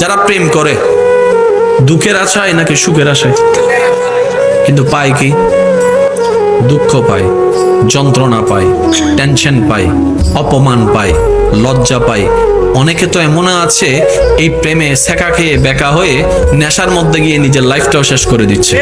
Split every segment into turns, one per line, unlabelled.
যারা প্রেম করে দুঃখের আশায় নাকি সুখের আশায়, কিন্তু পায় কি? দুঃখ পায়, যন্ত্রণা পায়, টেনশন পায়, অপমান পায়, লজ্জা পায়। অনেকে তো এমন আছে এই প্রেমে সেকা খেয়ে বেকা হয়ে নেশার মধ্যে গিয়ে নিজের লাইফটাও শেষ করে দিচ্ছে।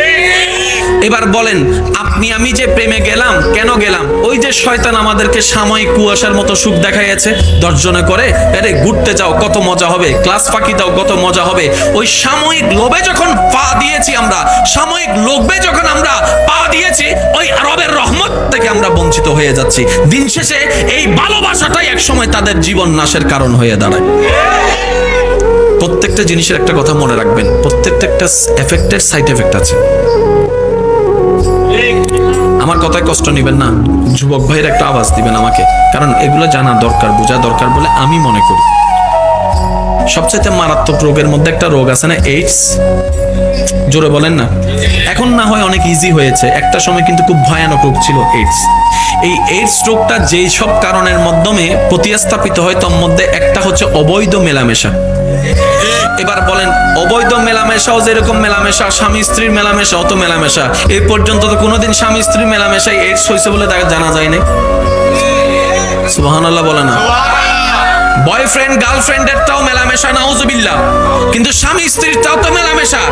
এবার বলেন, আপনি আমি যে প্রেমে গেলাম, কেন গেলাম? ওই যে শয়তান আমাদেরকে সাময়িক কুয়াশার মতো সুখ দেখাইছে, দর্জনে করে আরে ঘুরতে যাও কত মজা হবে, ক্লাস ফাঁকি দাও কত মজা হবে। ওই সাময়িক লোভে যখন পা দিয়েছি আমরা, সাময়িক লোভে যখন আমরা পা দিয়েছি, ওই রবের রহমত থেকে আমরা বঞ্চিত হয়ে যাচ্ছি। দিন শেষে এই ভালোবাসাটাই একসময় তাদের জীবন নাশের কারণ হয়ে দাঁড়ায়। প্রত্যেকটা জিনিসের একটা কথা মনে রাখবেন, প্রত্যেকটা একটা এফেক্টের সাইড এফেক্ট আছে। আমার কথায় কষ্ট নেবেন না, যুবক ভাইয়ের একটা আওয়াজ দিবেন আমাকে, কারণ এগুলো জানা দরকার, বোঝা দরকার বলে আমি মনে করি। সবচেয়ে মারাত্মক রোগের মধ্যে একটা রোগ আছে না, এইডস। জোরে বলেন না। এখন না হয় অনেক ইজি হয়েছে, একটা সময় কিন্তু খুব ভয়ানক রোগ ছিল এইডস। এই এইডস রোগটা যেই সব কারণের মাধ্যমে প্রতিস্থাপিত হয়, তার মধ্যে একটা হচ্ছে অবৈধ মেলামেশা। এবার বলেন, অবৈধ মেলামেশাও যেরকম মেলামেশা, স্বামী স্ত্রীর মেলামেশা অত মেলামেশা। এই পর্যন্ত তো কোনোদিন স্বামী স্ত্রীর মেলামেশায় এইডস হয়েছে বলে জানা যায় না। সুবহানাল্লাহ বলে না। বয়ফ্রেন্ড গার্লফ্রেন্ডেরটাও মেলামেশা, নাউজুবিল্লাহ, কিন্তু স্বামী স্ত্রীরটাও তো মেলামেশা।